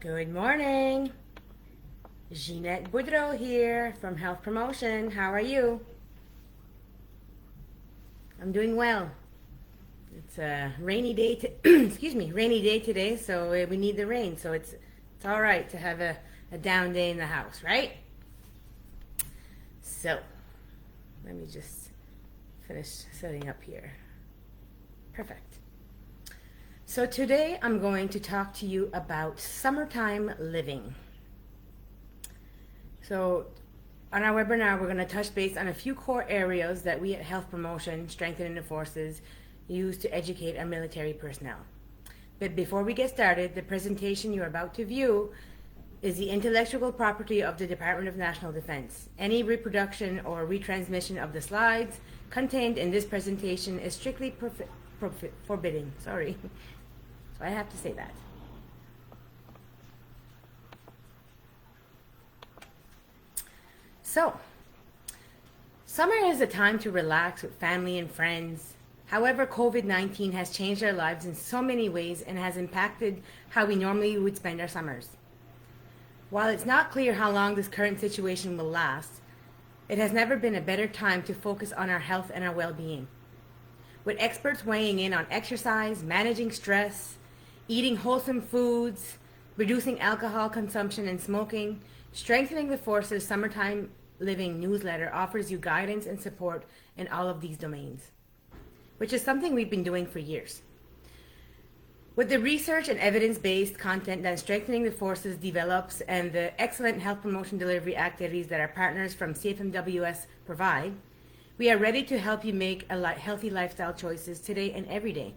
Good morning. Ginette Boudreau here from Health Promotion. How are you? I'm doing well. It's a rainy day rainy day today, so we need the rain. So it's all right to have a down day in the house, right? So, let me just finish setting up here. Perfect. So today I'm going to talk to you about summertime living. So on our webinar, we're going to touch base on a few core areas that we at Health Promotion, Strengthening the Forces, use to educate our military personnel. But before we get started, the presentation you're about to view is the intellectual property of the Department of National Defense. Any reproduction or retransmission of the slides contained in this presentation is strictly forbidden. Sorry. So I have to say that. So, summer is a time to relax with family and friends. However, COVID-19 has changed our lives in so many ways and has impacted how we normally would spend our summers. While it's not clear how long this current situation will last, it has never been a better time to focus on our health and our well-being. With experts weighing in on exercise, managing stress, eating wholesome foods, reducing alcohol consumption and smoking, Strengthening the Forces Summertime Living newsletter offers you guidance and support in all of these domains, which is something we've been doing for years. With the research and evidence-based content that Strengthening the Forces develops and the excellent health promotion delivery activities that our partners from CFMWS provide, we are ready to help you make healthy lifestyle choices today and every day.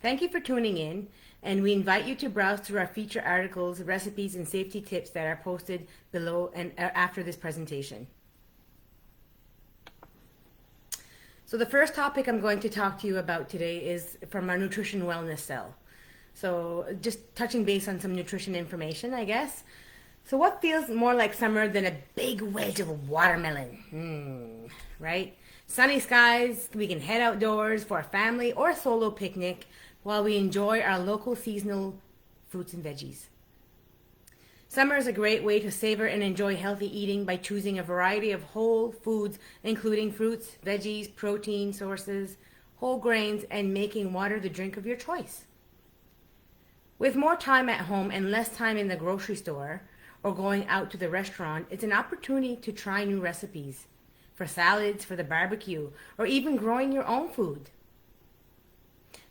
Thank you for tuning in, and we invite you to browse through our feature articles, recipes, and safety tips that are posted below and after this presentation. So the first topic I'm going to talk to you about today is from our Nutrition Wellness Cell. So just touching base on some nutrition information, I guess. So what feels more like summer than a big wedge of watermelon? Right? Sunny skies, we can head outdoors for a family or a solo picnic while we enjoy our local seasonal fruits and veggies. Summer is a great way to savor and enjoy healthy eating by choosing a variety of whole foods, including fruits, veggies, protein sources, whole grains, and making water the drink of your choice. With more time at home and less time in the grocery store or going out to the restaurant, it's an opportunity to try new recipes for salads, for the barbecue, or even growing your own food.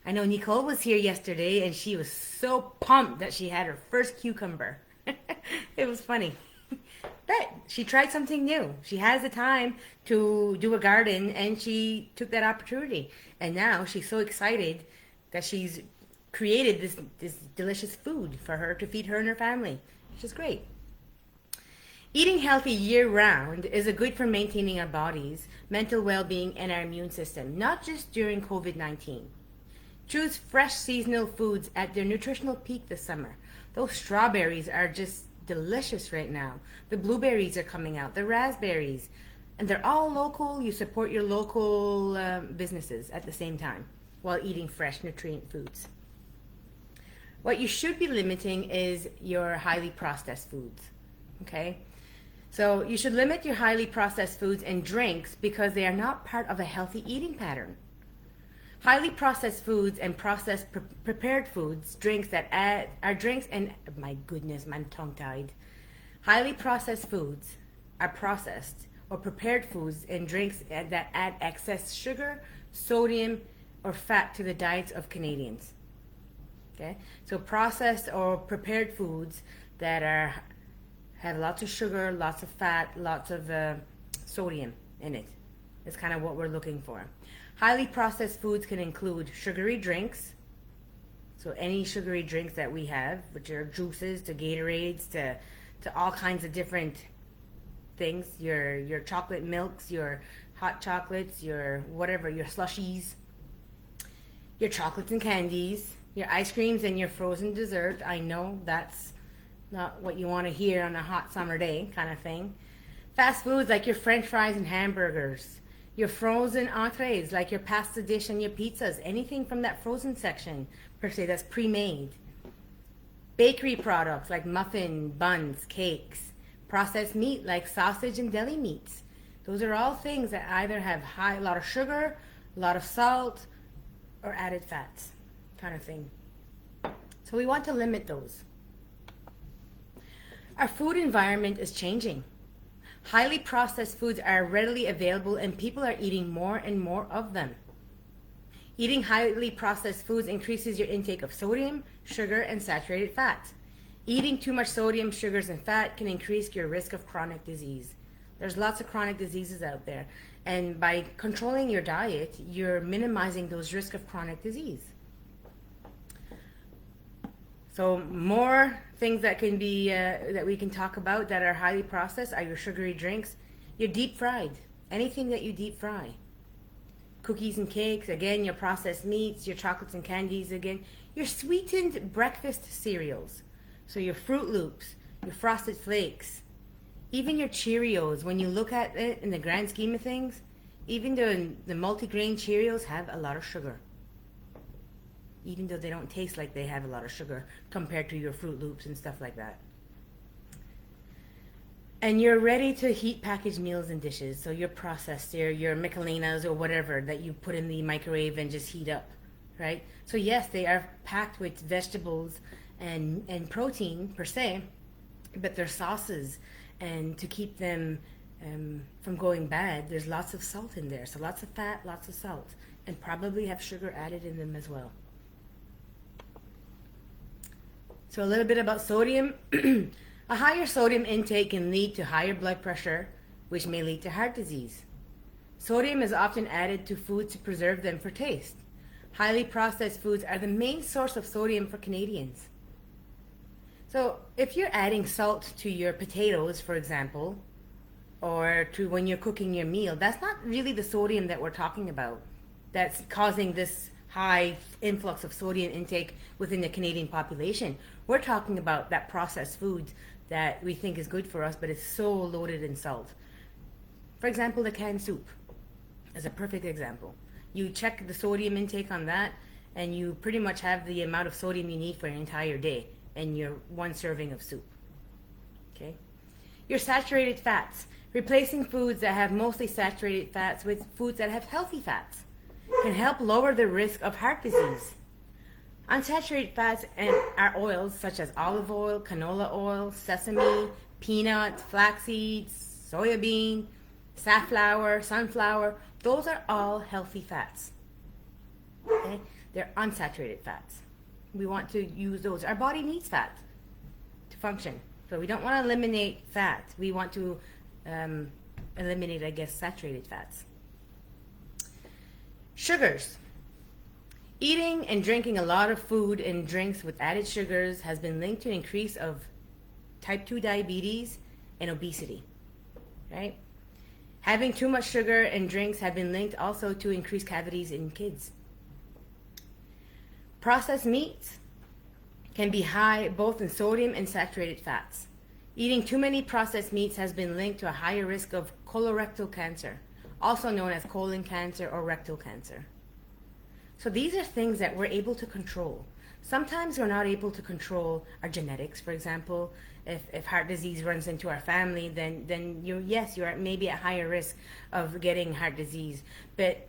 I know Nicole was here yesterday and she was so pumped that she had her first cucumber. It was funny. But she tried something new. She has the time to do a garden and she took that opportunity. And now she's so excited that she's created this delicious food for her to feed her and her family, which is great. Eating healthy year-round is good for maintaining our bodies, mental well-being, and our immune system, not just during COVID-19. Choose fresh seasonal foods at their nutritional peak this summer. Those strawberries are just delicious right now. The blueberries are coming out, the raspberries, and they're all local. You support your local businesses at the same time while eating fresh nutrient foods. What you should be limiting is your highly processed foods, okay? So you should limit your highly processed foods and drinks because they are not part of a healthy eating pattern. Highly processed foods and processed prepared foods, drinks and my goodness, I'm tongue-tied. Highly processed foods are processed or prepared foods and drinks that add excess sugar, sodium, or fat to the diets of Canadians. Okay, so processed or prepared foods that have lots of sugar, lots of fat, lots of sodium in it. It's kind of what we're looking for. Highly processed foods can include sugary drinks, so any sugary drinks that we have, which are juices to Gatorades to all kinds of different things, your chocolate milks, your hot chocolates, your whatever, your slushies, your chocolates and candies, your ice creams and your frozen dessert. I know that's not what you want to hear on a hot summer day kind of thing. Fast foods like your French fries and hamburgers. Your frozen entrees like your pasta dish and your pizzas. Anything from that frozen section, per se, that's pre-made. Bakery products like muffin, buns, cakes. Processed meat like sausage and deli meats. Those are all things that either have a lot of sugar, a lot of salt, or added fats, kind of thing. So we want to limit those. Our food environment is changing. Highly processed foods are readily available and people are eating more and more of them. Eating highly processed foods increases your intake of sodium, sugar, and saturated fats. Eating too much sodium, sugars, and fat can increase your risk of chronic disease. There's lots of chronic diseases out there. And by controlling your diet, you're minimizing those risks of chronic disease. So more things that can be that we can talk about that are highly processed are your sugary drinks, your deep fried, anything that you deep fry. Cookies and cakes, again, your processed meats, your chocolates and candies, again, your sweetened breakfast cereals. So your Fruit Loops, your Frosted Flakes, even your Cheerios. When you look at it in the grand scheme of things, even the multigrain Cheerios have a lot of sugar. Even though they don't taste like they have a lot of sugar compared to your Fruit Loops and stuff like that. And you're ready to heat packaged meals and dishes. So your processed, your Michelinas or whatever that you put in the microwave and just heat up, right? So yes, they are packed with vegetables and protein per se, but they're sauces. And to keep them from going bad, there's lots of salt in there. So lots of fat, lots of salt, and probably have sugar added in them as well. So a little bit about sodium. A higher sodium intake can lead to higher blood pressure, which may lead to heart disease. Sodium is often added to foods to preserve them for taste. Highly processed foods are the main source of sodium for Canadians. So if you're adding salt to your potatoes, for example, or to when you're cooking your meal, that's not really the sodium that we're talking about that's causing this high influx of sodium intake within the Canadian population. We're talking about that processed food that we think is good for us, but it's so loaded in salt. For example, the canned soup is a perfect example. You check the sodium intake on that, and you pretty much have the amount of sodium you need for an entire day in your one serving of soup. Okay? Your saturated fats. Replacing foods that have mostly saturated fats with foods that have healthy fats can help lower the risk of heart disease. Unsaturated fats are oils such as olive oil, canola oil, sesame, peanuts, flax seeds, soybean, safflower, sunflower. Those are all healthy fats. Okay? They're unsaturated fats. We want to use those. Our body needs fat to function. So we don't want to eliminate fat. We want to eliminate, I guess, saturated fats. Sugars. Eating and drinking a lot of food and drinks with added sugars has been linked to an increase of type 2 diabetes and obesity, right? Having too much sugar and drinks have been linked also to increased cavities in kids. Processed meats can be high both in sodium and saturated fats. Eating too many processed meats has been linked to a higher risk of colorectal cancer, also known as colon cancer or rectal cancer. So these are things that we're able to control. Sometimes we're not able to control our genetics. For example, if heart disease runs into our family, then you're maybe at higher risk of getting heart disease. But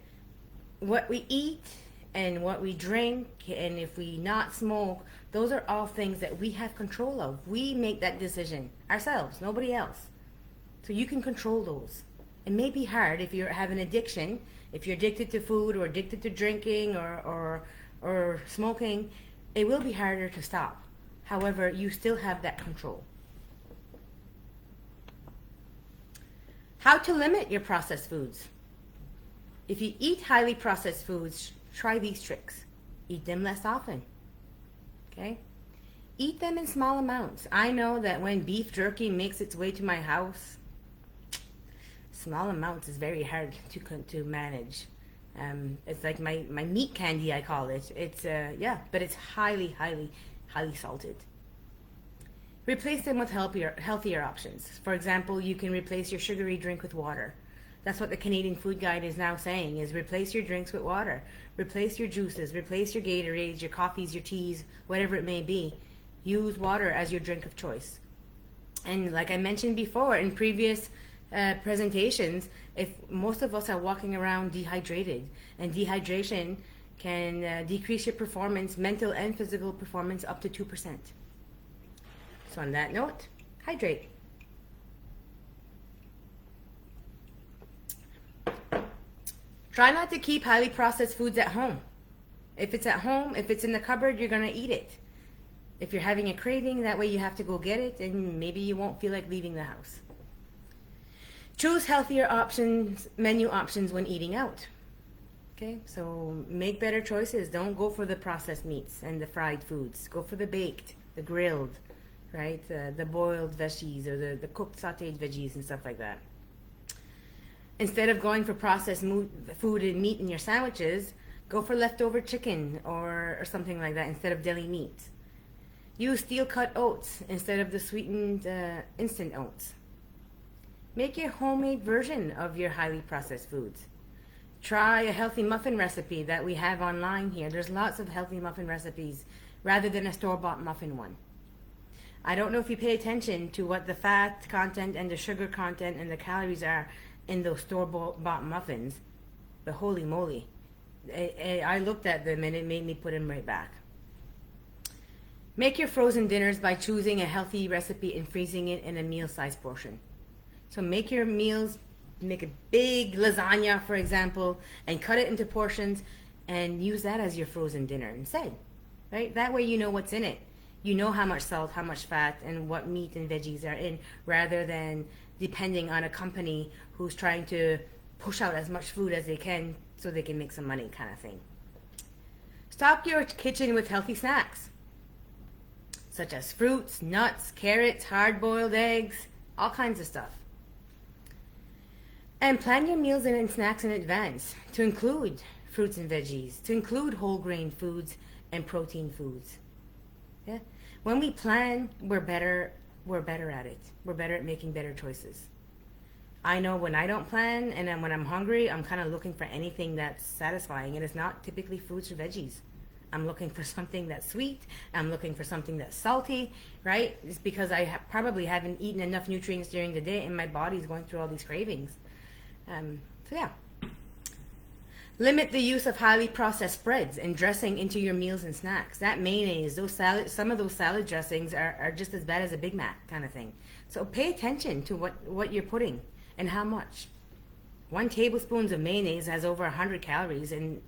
what we eat and what we drink, and if we not smoke, those are all things that we have control of. We make that decision ourselves, nobody else. So you can control those. It may be hard if you have an addiction, if you're addicted to food or addicted to drinking or smoking, it will be harder to stop. However, you still have that control. How to limit your processed foods. If you eat highly processed foods, try these tricks. Eat them less often. Okay? Eat them in small amounts. I know that when beef jerky makes its way to my house, small amounts is very hard to manage. It's like my meat candy, I call it. It's but it's highly salted. Replace them with healthier options. For example, you can replace your sugary drink with water. That's what the Canadian Food Guide is now saying, is replace your drinks with water. Replace your juices, replace your Gatorades, your coffees, your teas, whatever it may be, Use water as your drink of choice. And like I mentioned before in previous presentations, if most of us are walking around dehydrated, and dehydration can decrease your performance, mental and physical performance, up to 2%. So on that note, hydrate. Try not to keep highly processed foods at home. If it's at home, if it's in the cupboard, you're going to eat it. If you're having a craving, that way you have to go get it, and maybe you won't feel like leaving the house. Choose healthier options, menu options when eating out. Okay, so make better choices. Don't go for the processed meats and the fried foods. Go for the baked, the grilled, right? The boiled veggies, or the cooked sauteed veggies and stuff like that. Instead of going for processed food and meat in your sandwiches, go for leftover chicken or something like that instead of deli meat. Use steel-cut oats instead of the sweetened instant oats. Make your homemade version of your highly processed foods. Try a healthy muffin recipe that we have online here. There's lots of healthy muffin recipes rather than a store-bought muffin one. I don't know if you pay attention to what the fat content and the sugar content and the calories are in those store-bought muffins, but holy moly. I looked at them and it made me put them right back. Make your frozen dinners by choosing a healthy recipe and freezing it in a meal-sized portion. So make your meals, make a big lasagna, for example, and cut it into portions and use that as your frozen dinner instead, right? That way you know what's in it. You know how much salt, how much fat, and what meat and veggies are in, rather than depending on a company who's trying to push out as much food as they can so they can make some money, kind of thing. Stock your kitchen with healthy snacks, such as fruits, nuts, carrots, hard-boiled eggs, all kinds of stuff. And plan your meals and snacks in advance to include fruits and veggies, to include whole grain foods and protein foods. Yeah? When we plan, we're better at it. We're better at making better choices. I know when I don't plan and then when I'm hungry, I'm kind of looking for anything that's satisfying, and it's not typically fruits or veggies. I'm looking for something that's sweet. I'm looking for something that's salty, right? It's because I probably haven't eaten enough nutrients during the day and my body's going through all these cravings. So yeah. Limit the use of highly processed spreads and dressing into your meals and snacks. That mayonnaise, some of those salad dressings are just as bad as a Big Mac kind of thing. So pay attention to what you're putting and how much. 1 tablespoon of mayonnaise has over 100 calories and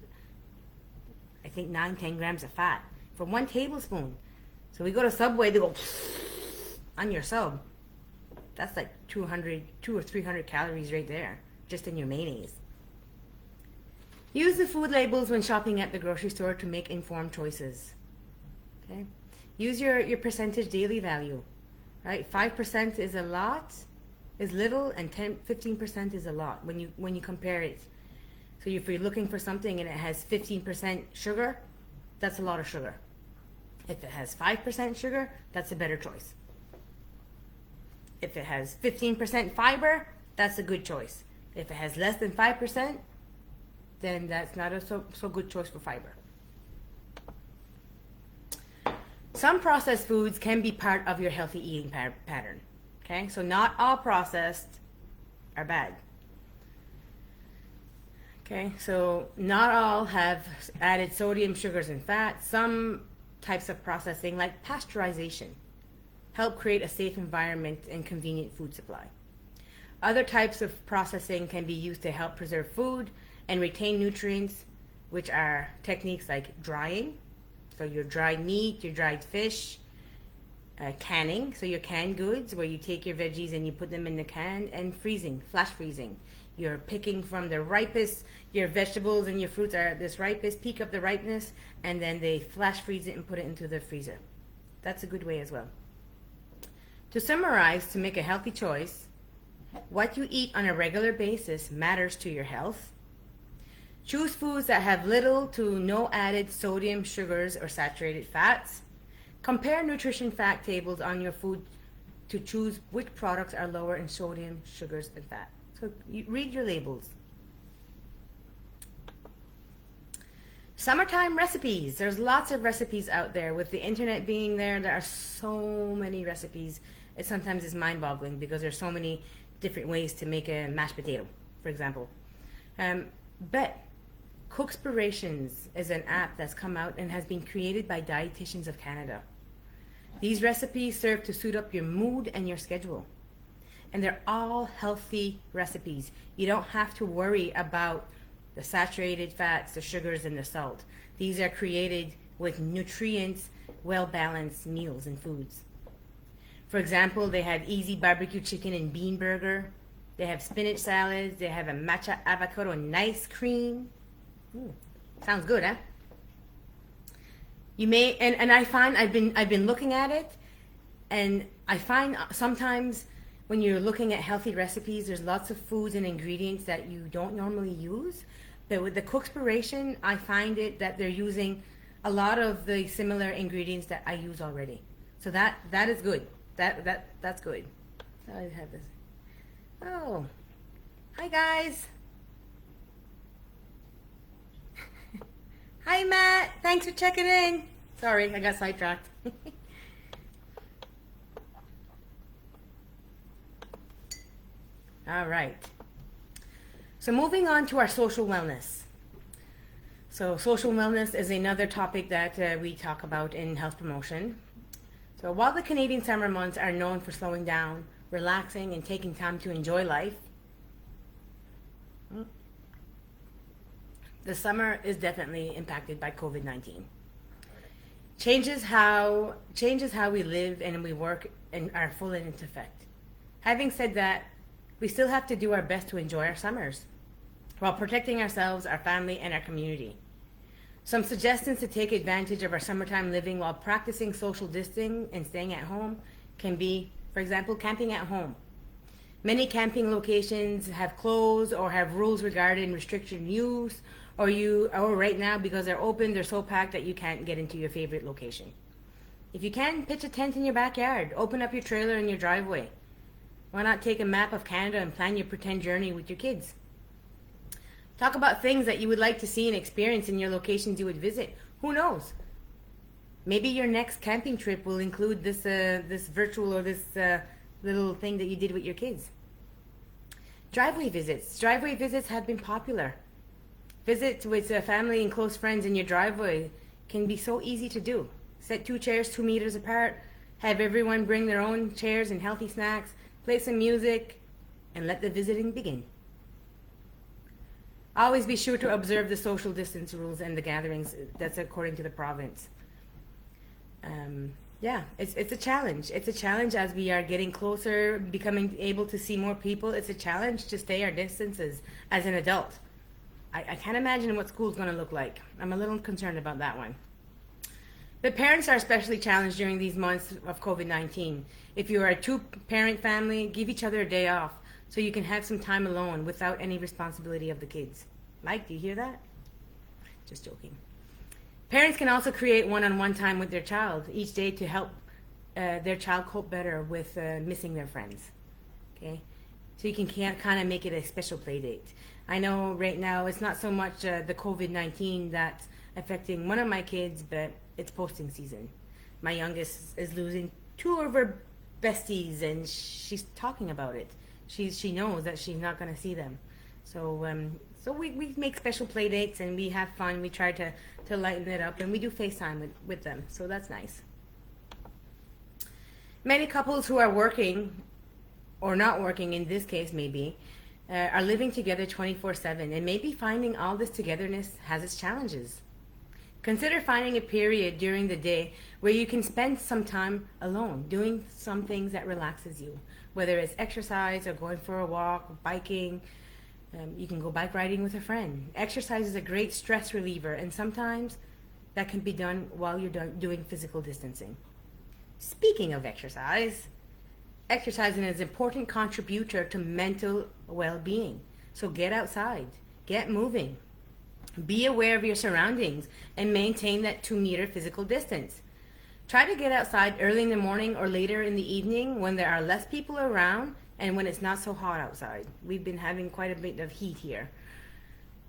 I think 9-10 grams of fat for 1 tablespoon. So we go to Subway, they go on your sub. That's like 200 or 300 calories right there, just in your mayonnaise. Use the food labels when shopping at the grocery store to make informed choices. Okay? Use your percentage daily value. Right? 5% is a lot, is little, and 15% is a lot when you compare it. So if you're looking for something and it has 15% sugar, that's a lot of sugar. If it has 5% sugar, that's a better choice. If it has 15% fiber, that's a good choice. If it has less than 5%, then that's not a so good choice for fiber. Some processed foods can be part of your healthy eating pattern. Okay, so not all processed are bad. Okay, so not all have added sodium, sugars, and fat. Some types of processing, like pasteurization, help create a safe environment and convenient food supply. Other types of processing can be used to help preserve food and retain nutrients, which are techniques like drying, so your dried meat, your dried fish, canning, so your canned goods, where you take your veggies and you put them in the can, and freezing, flash freezing. You're picking from the ripest, your vegetables and your fruits are at this ripest, peak of the ripeness, and then they flash freeze it and put it into the freezer. That's a good way as well. To summarize, to make a healthy choice, what you eat on a regular basis matters to your health. Choose foods that have little to no added sodium, sugars, or saturated fats. Compare nutrition fact tables on your food to choose which products are lower in sodium, sugars, and fat. So you read your labels. Summertime recipes. There's lots of recipes out there. With the internet being there are so many recipes. It sometimes is mind-boggling because there's so many different ways to make a mashed potato, for example. But Cookspirations is an app that's come out and has been created by dietitians of Canada. These recipes serve to suit up your mood and your schedule. And they're all healthy recipes. You don't have to worry about the saturated fats, the sugars, and the salt. These are created with nutrients, well-balanced meals and foods. For example, they have easy barbecue chicken and bean burger. They have spinach salads. They have a matcha avocado and ice cream. Sounds good, huh? You may, and I find I've been looking at it, and I find sometimes when you're looking at healthy recipes, there's lots of foods and ingredients that you don't normally use. But with the Cookspiration, I find it that they're using a lot of the similar ingredients that I use already. So that is good. That's good. So I have this. Oh, hi guys. Hi Matt. Thanks for checking in. Sorry, I got sidetracked. All right. So moving on to our social wellness. So social wellness is another topic that we talk about in health promotion. So while the Canadian summer months are known for slowing down, relaxing, and taking time to enjoy life, the summer is definitely impacted by COVID-19. Changes how we live and we work and are full into effect. Having said that, we still have to do our best to enjoy our summers while protecting ourselves, our family, and our community. Some suggestions to take advantage of our summertime living while practicing social distancing and staying at home can be, for example, camping at home. Many camping locations have closed or have rules regarding restricted use, or right now because they're open, they're so packed that you can't get into your favorite location. If you can, pitch a tent in your backyard, open up your trailer in your driveway. Why not take a map of Canada and plan your pretend journey with your kids? Talk about things that you would like to see and experience in your locations you would visit. Who knows? Maybe your next camping trip will include this virtual or this little thing that you did with your kids. Driveway visits. Driveway visits have been popular. Visits with family and close friends in your driveway can be so easy to do. Set 2 chairs 2 meters apart. Have everyone bring their own chairs and healthy snacks. Play some music and let the visiting begin. Always be sure to observe the social distance rules and the gatherings. That's according to the province. It's a challenge. It's a challenge as we are getting closer, becoming able to see more people. It's a challenge to stay our distances as an adult. I can't imagine what school's going to look like. I'm a little concerned about that one. But parents are especially challenged during these months of COVID-19. If you are a 2-parent family, give each other a day off so you can have some time alone without any responsibility of the kids. Mike, do you hear that? Just joking. Parents can also create one-on-one time with their child each day to help their child cope better with missing their friends. Okay? So you can kind of make it a special play date. I know right now it's not so much the COVID-19 that's affecting one of my kids, but it's posting season. My youngest is losing 2 of her besties, and she's talking about it. She knows that she's not going to see them. So we make special play dates and we have fun. We try to lighten it up, and we do FaceTime with them. So that's nice. Many couples who are working or not working, in this case maybe, are living together 24/7, and maybe finding all this togetherness has its challenges. Consider finding a period during the day where you can spend some time alone, doing some things that relaxes you, whether it's exercise or going for a walk, biking. You can go bike riding with a friend. Exercise is a great stress reliever, and sometimes that can be done while you're doing physical distancing. Speaking of exercise, exercising is an important contributor to mental well-being. So get outside, get moving. Be aware of your surroundings and maintain that 2-meter physical distance. Try to get outside early in the morning or later in the evening when there are less people around and when it's not so hot outside. We've been having quite a bit of heat here.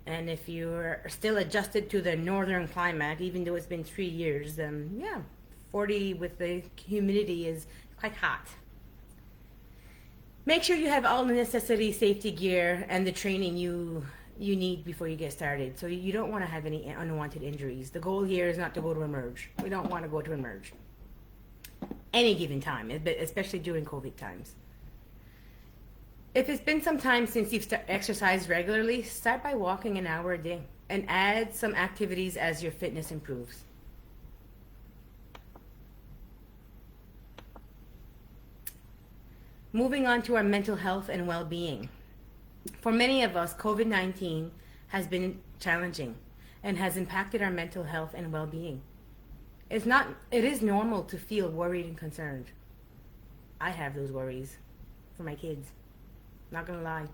And if you're still adjusted to the northern climate, even though it's been 3 years, yeah, 40 with the humidity is quite hot. Make sure you have all the necessary safety gear and the training you need before you get started. So you don't want to have any unwanted injuries. The goal here is not to go to emerge. We don't want to go to emerge any given time, especially during COVID times. If it's been some time since you've exercised regularly, start by walking an hour a day and add some activities as your fitness improves. Moving on to our mental health and well-being. For many of us, COVID-19 has been challenging and has impacted our mental health and well-being. It is normal to feel worried and concerned. I have those worries for my kids. Not gonna lie.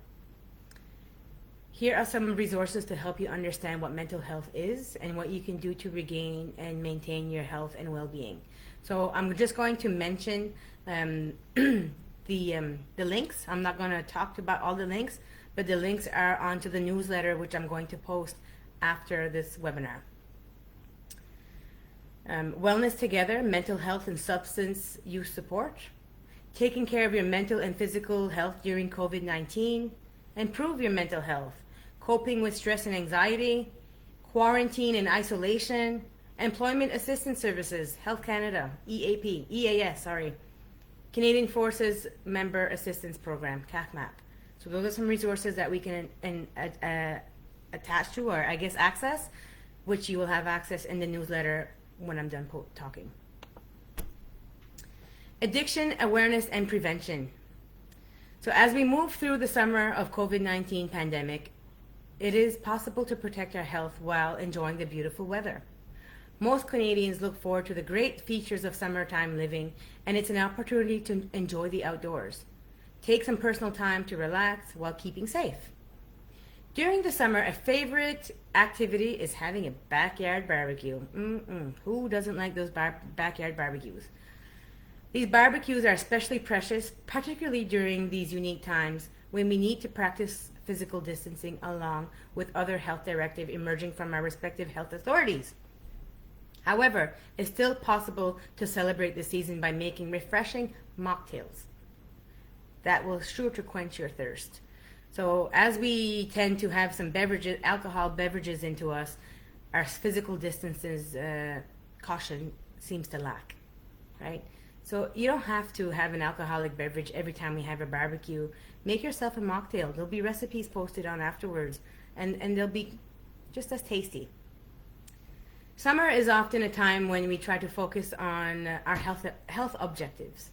Here are some resources to help you understand what mental health is and what you can do to regain and maintain your health and well-being. So I'm just going to mention the links. I'm not going to talk about all the links, but the links are onto the newsletter, which I'm going to post after this webinar. Wellness Together, mental health and substance use support. Taking care of your mental and physical health during COVID-19. Improve your mental health. Coping with stress and anxiety. Quarantine and isolation. Employment Assistance Services, Health Canada, EAS, Canadian Forces Member Assistance Program, CAFMAP. So those are some resources that we can attach to, or I guess access, which you will have access in the newsletter when I'm done talking. Addiction awareness and prevention. So as we move through the summer of COVID-19 pandemic, it is possible to protect our health while enjoying the beautiful weather. Most Canadians look forward to the great features of summertime living, and it's an opportunity to enjoy the outdoors. Take some personal time to relax while keeping safe. During the summer, a favorite activity is having a backyard barbecue. Who doesn't like those backyard barbecues? These barbecues are especially precious, particularly during these unique times when we need to practice physical distancing along with other health directives emerging from our respective health authorities. However, it's still possible to celebrate the season by making refreshing mocktails. That will sure to quench your thirst. So as we tend to have some alcohol beverages into us, our physical distances caution seems to lack, right? So you don't have to have an alcoholic beverage every time we have a barbecue. Make yourself a mocktail. There'll be recipes posted on afterwards, and they'll be just as tasty. Summer is often a time when we try to focus on our health objectives.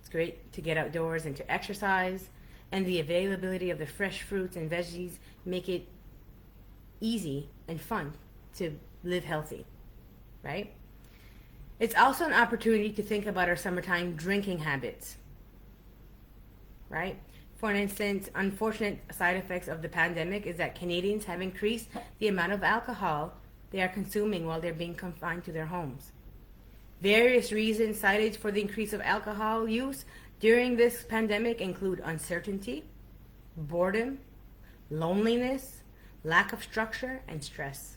It's great to get outdoors and to exercise, and the availability of the fresh fruits and veggies make it easy and fun to live healthy, right? It's also an opportunity to think about our summertime drinking habits, right? For instance, unfortunate side effects of the pandemic is that Canadians have increased the amount of alcohol they are consuming while they're being confined to their homes. Various reasons cited for the increase of alcohol use during this pandemic include uncertainty, boredom, loneliness, lack of structure, and stress.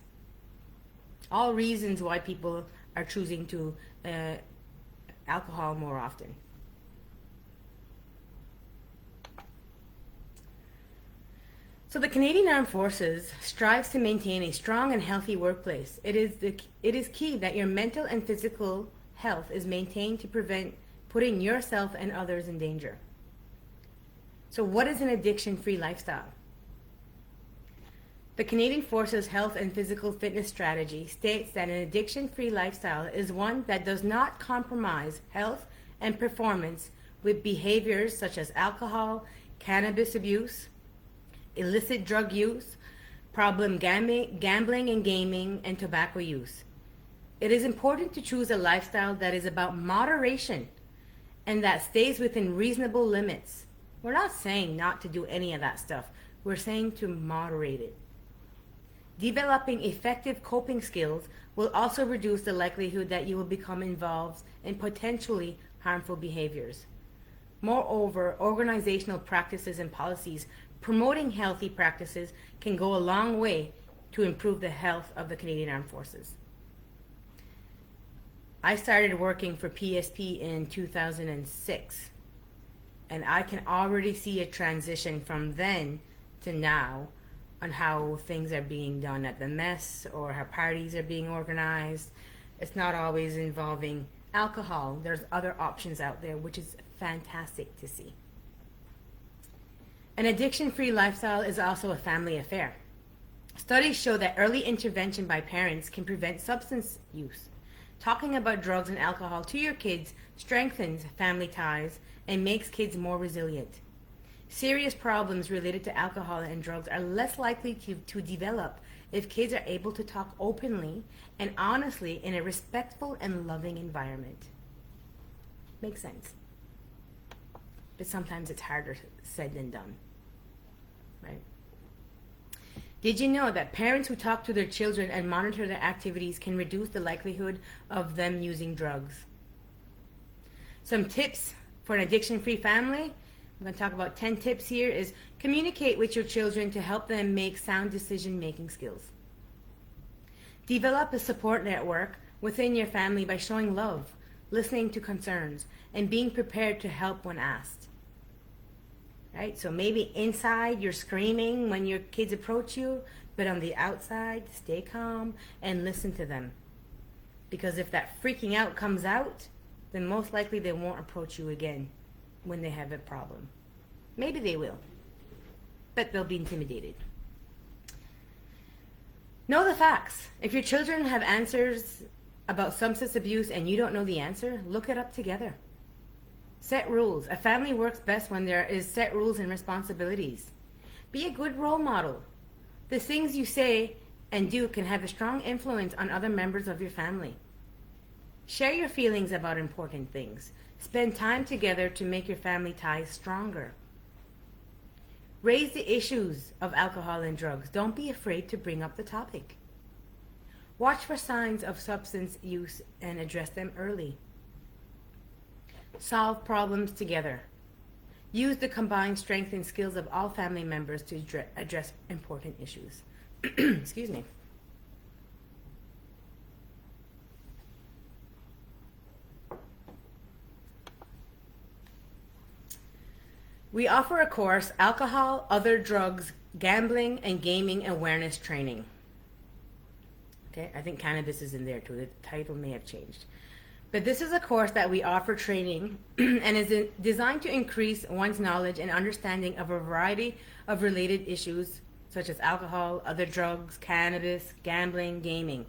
All reasons why people are choosing to alcohol more often. So the Canadian Armed Forces strives to maintain a strong and healthy workplace. It is key that your mental and physical health is maintained to prevent putting yourself and others in danger. So what is an addiction-free lifestyle? The Canadian Forces Health and Physical Fitness Strategy states that an addiction-free lifestyle is one that does not compromise health and performance with behaviors such as alcohol, cannabis abuse, illicit drug use, problem gambling and gaming, and tobacco use. It is important to choose a lifestyle that is about moderation and that stays within reasonable limits. We're not saying not to do any of that stuff. We're saying to moderate it. Developing effective coping skills will also reduce the likelihood that you will become involved in potentially harmful behaviors. Moreover, organizational practices and policies promoting healthy practices can go a long way to improve the health of the Canadian Armed Forces. I started working for PSP in 2006, and I can already see a transition from then to now on how things are being done at the mess or how parties are being organized. It's not always involving alcohol. There's other options out there, which is fantastic to see. An addiction-free lifestyle is also a family affair. Studies show that early intervention by parents can prevent substance use. Talking about drugs and alcohol to your kids strengthens family ties and makes kids more resilient. Serious problems related to alcohol and drugs are less likely to develop if kids are able to talk openly and honestly in a respectful and loving environment. Makes sense. But sometimes it's harder said than done, right? Did you know that parents who talk to their children and monitor their activities can reduce the likelihood of them using drugs? Some tips for an addiction-free family. I'm going to talk about 10 tips here is communicate with your children to help them make sound decision-making skills. Develop a support network within your family by showing love, listening to concerns, and being prepared to help when asked. Right? So maybe inside you're screaming when your kids approach you, but on the outside, stay calm and listen to them. Because if that freaking out comes out, then most likely they won't approach you again when they have a problem. Maybe they will, but they'll be intimidated. Know the facts. If your children have answers about substance abuse and you don't know the answer, look it up together. Set rules. A family works best when there is set rules and responsibilities. Be a good role model. The things you say and do can have a strong influence on other members of your family. Share your feelings about important things. Spend time together to make your family ties stronger. Raise the issues of alcohol and drugs. Don't be afraid to bring up the topic. Watch for signs of substance use and address them early. Solve problems together. Use the combined strength and skills of all family members to address important issues. Excuse me. We offer a course, Alcohol, Other Drugs, Gambling, and Gaming Awareness Training. Okay, I think cannabis is in there too. The title may have changed. But this is a course that we offer training and is designed to increase one's knowledge and understanding of a variety of related issues such as alcohol, other drugs, cannabis, gambling, gaming.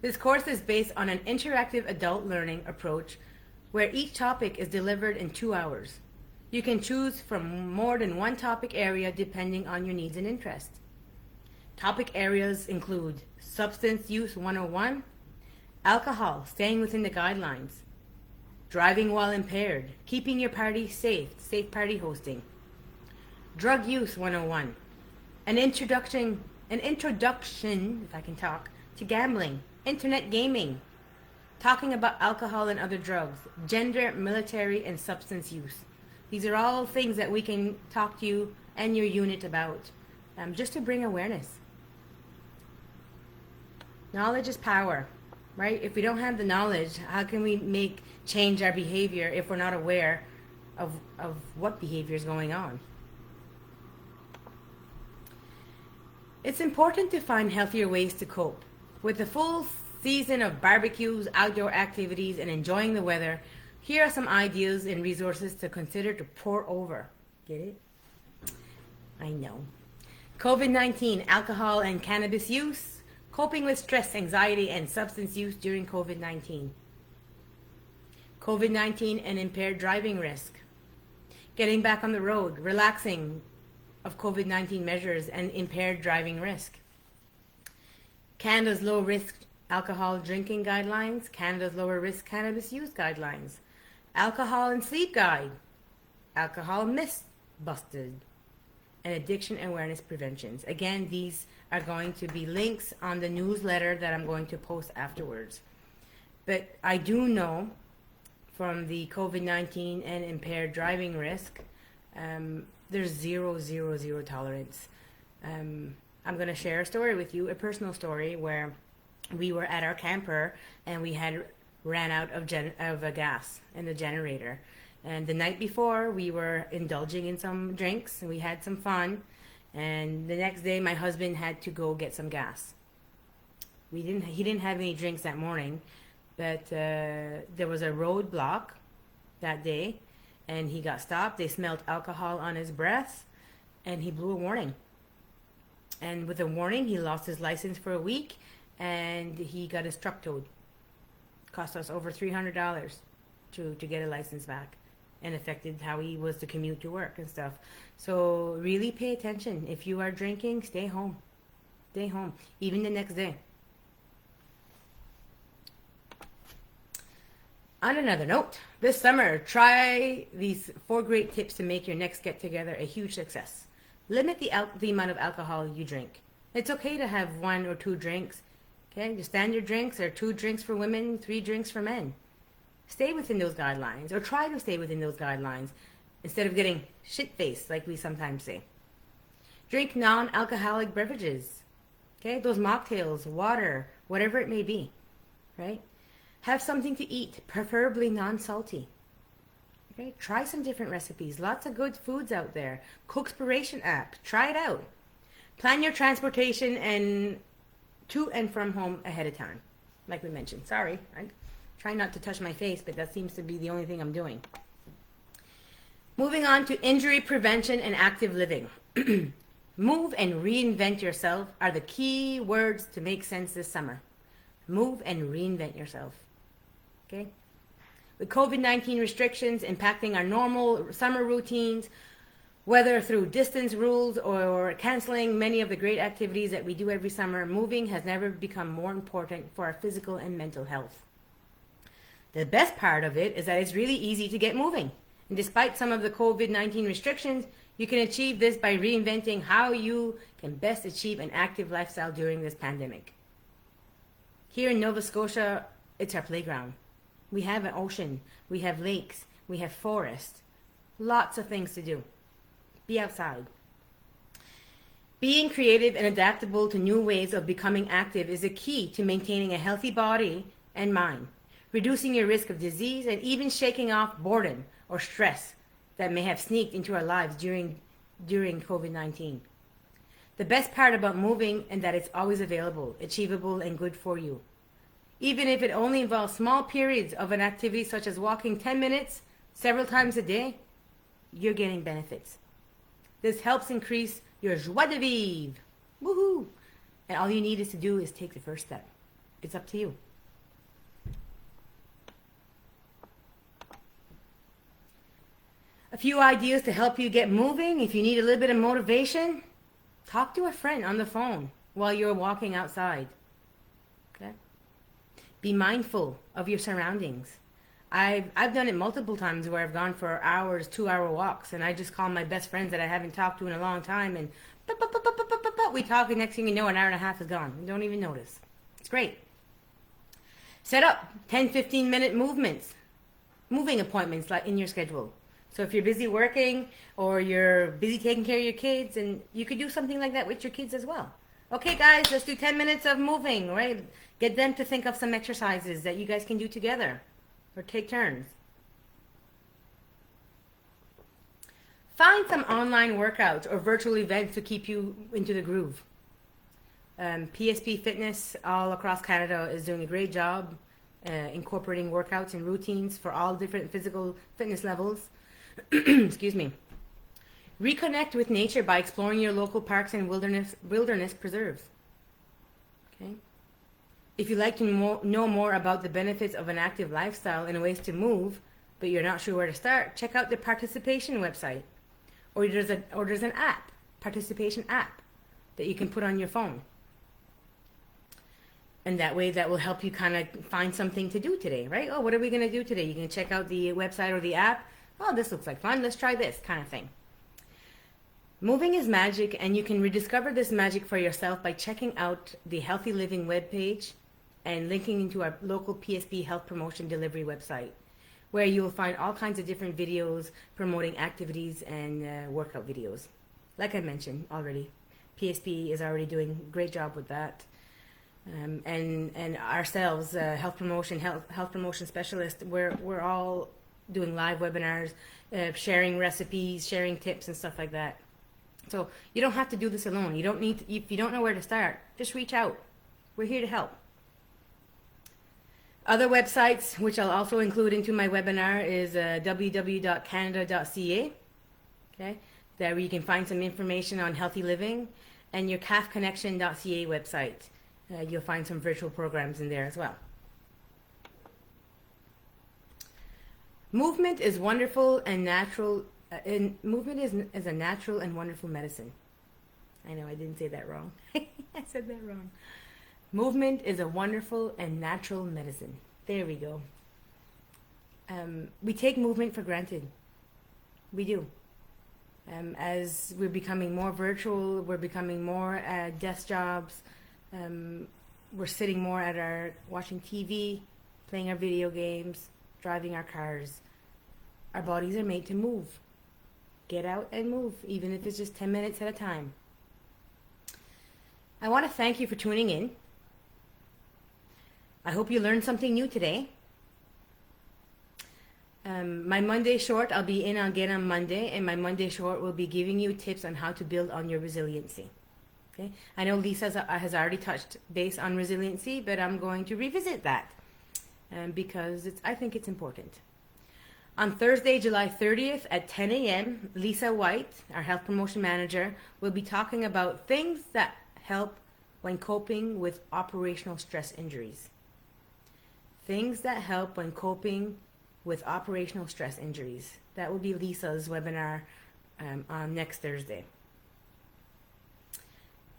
This course is based on an interactive adult learning approach where each topic is delivered in 2 hours. You can choose from more than one topic area depending on your needs and interests. Topic areas include Substance Use 101, Alcohol, Staying Within the Guidelines, Driving While Impaired, Keeping Your Party Safe, Safe Party Hosting, Drug Use 101, an introduction, if I can talk, to gambling, internet gaming, talking about alcohol and other drugs, gender, military, and substance use. These are all things that we can talk to you and your unit about, just to bring awareness. Knowledge is power, right? If we don't have the knowledge, how can we change our behavior if we're not aware of what behavior is going on? It's important to find healthier ways to cope. With the full season of barbecues, outdoor activities, and enjoying the weather, here are some ideas and resources to consider to pour over. Get it? I know. COVID-19, alcohol and cannabis use, coping with stress, anxiety, and substance use during COVID-19. COVID-19 and impaired driving risk. Getting back on the road, relaxing of COVID-19 measures and impaired driving risk. Canada's low-risk alcohol drinking guidelines, Canada's lower-risk cannabis use guidelines, alcohol and sleep guide, alcohol myths busted, and addiction awareness preventions. Again, these are going to be links on the newsletter that I'm going to post afterwards. But I do know from the COVID-19 and impaired driving risk, There's zero tolerance. I'm going to share a story with you, a personal story where we were at our camper and we had ran out of gas in the generator. And the night before, we were indulging in some drinks and we had some fun. And the next day, my husband had to go get some gas. He didn't have any drinks that morning, but there was a roadblock that day, and he got stopped. They smelled alcohol on his breath, and he blew a warning. And with a warning, he lost his license for a week, and he got his truck towed. Cost us over $300 to get a license back, and affected how he was to commute to work and stuff. So really pay attention. If you are drinking, stay home. Stay home, even the next day. On another note, this summer, try these 4 great tips to make your next get-together a huge success. Limit the amount of alcohol you drink. It's okay to have 1 or 2 drinks. Okay, the standard drinks are 2 drinks for women, 3 drinks for men. Stay within those guidelines, or try to stay within those guidelines, instead of getting shit-faced, like we sometimes say. Drink non-alcoholic beverages. Okay, those mocktails, water, whatever it may be, right? Have something to eat, preferably non-salty. Okay, try some different recipes. Lots of good foods out there. Cookspiration app, try it out. Plan your transportation and to and from home ahead of time, like we mentioned. Sorry, I try not to touch my face, but that seems to be the only thing I'm doing. Moving on to injury prevention and active living. Move and reinvent yourself are the key words to make sense this summer. Move and reinvent yourself. Okay? With COVID-19 restrictions impacting our normal summer routines, whether through distance rules or canceling many of the great activities that we do every summer, moving has never become more important for our physical and mental health. The best part of it is that it's really easy to get moving. And despite some of the COVID-19 restrictions, you can achieve this by reinventing how you can best achieve an active lifestyle during this pandemic. Here in Nova Scotia, it's our playground. We have an ocean, we have lakes, we have forests, lots of things to do. Be outside. Being creative and adaptable to new ways of becoming active is a key to maintaining a healthy body and mind, reducing your risk of disease, and even shaking off boredom or stress that may have sneaked into our lives during COVID-19. The best part about moving is that it's always available, achievable, and good for you. Even if it only involves small periods of an activity such as walking 10 minutes several times a day, you're getting benefits. This helps increase your joie de vivre. Woohoo! And all you need is to do is take the first step. It's up to you. A few ideas to help you get moving. If you need a little bit of motivation, talk to a friend on the phone while you're walking outside. Okay? Be mindful of your surroundings. I've done it multiple times where I've gone for hours, 2-hour walks, and I just call my best friends that I haven't talked to in a long time, and we talk, and next thing you know, an hour and a half is gone. You don't even notice. It's great. Set up 10, 15-minute moving appointments like in your schedule. So if you're busy working or you're busy taking care of your kids, and you could do something like that with your kids as well. Okay, guys, let's do 10 minutes of moving, right? Get them to think of some exercises that you guys can do together or take turns. Find some online workouts or virtual events to keep you into the groove. PSP Fitness all across Canada is doing a great job incorporating workouts and routines for all different physical fitness levels. Excuse me. Reconnect with nature by exploring your local parks and wilderness preserves. Okay. If you'd like to know more about the benefits of an active lifestyle and ways to move, but you're not sure where to start, check out the participation website. Or there's an app, participation app, that you can put on your phone. And that way that will help you kind of find something to do today, right? Oh, what are we going to do today? You can check out the website or the app. Oh, this looks like fun. Let's try this kind of thing. Moving is magic, and you can rediscover this magic for yourself by checking out the Healthy Living webpage and linking into our local PSP Health Promotion Delivery website. where you'll find all kinds of different videos promoting activities and workout videos. Like I mentioned already, PSP is already doing a great job with that. And ourselves, health promotion specialists, we're all doing live webinars, sharing recipes, sharing tips and stuff like that. So you don't have to do this alone. You don't need to, if you don't know where to start, just reach out. We're here to help. Other websites, which I'll also include into my webinar, is www.canada.ca. Okay, there you can find some information on healthy living, and your calfconnection.ca website. You'll find some virtual programs in there as well. Movement is wonderful and natural. Movement is a natural and wonderful medicine. I know I didn't say that wrong. I said that wrong. Movement is a wonderful and natural medicine. There we go. We take movement for granted. We do. As we're becoming more virtual, we're becoming more desk jobs. We're sitting more at watching TV, playing our video games, driving our cars. Our bodies are made to move. Get out and move, even if it's just 10 minutes at a time. I want to thank you for tuning in. I hope you learned something new today. My Monday short, I'll be in again on Monday, and my Monday short will be giving you tips on how to build on your resiliency. Okay? I know Lisa has already touched base on resiliency, but I'm going to revisit that because I think it's important. On Thursday, July 30th at 10 a.m., Lisa White, our health promotion manager, will be talking about things that help when coping with operational stress injuries. Things that help when coping with operational stress injuries. That will be Lisa's webinar on next Thursday.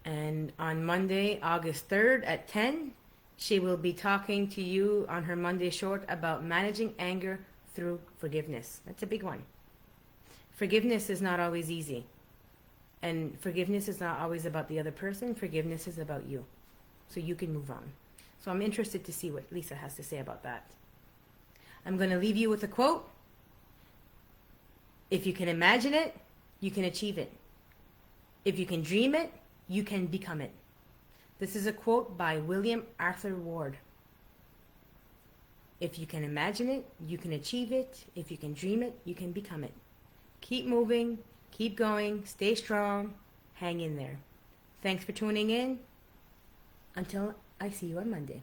And on Monday, August 3rd at 10, she will be talking to you on her Monday short about managing anger through forgiveness. That's a big one. Forgiveness is not always easy. And forgiveness is not always about the other person. Forgiveness is about you. So you can move on. So I'm interested to see what Lisa has to say about that. I'm going to leave you with a quote. If you can imagine it, you can achieve it. If you can dream it, you can become it. This is a quote by William Arthur Ward. If you can imagine it, you can achieve it. If you can dream it, you can become it. Keep moving, keep going, stay strong, hang in there. Thanks for tuning in. Until I see you on Monday.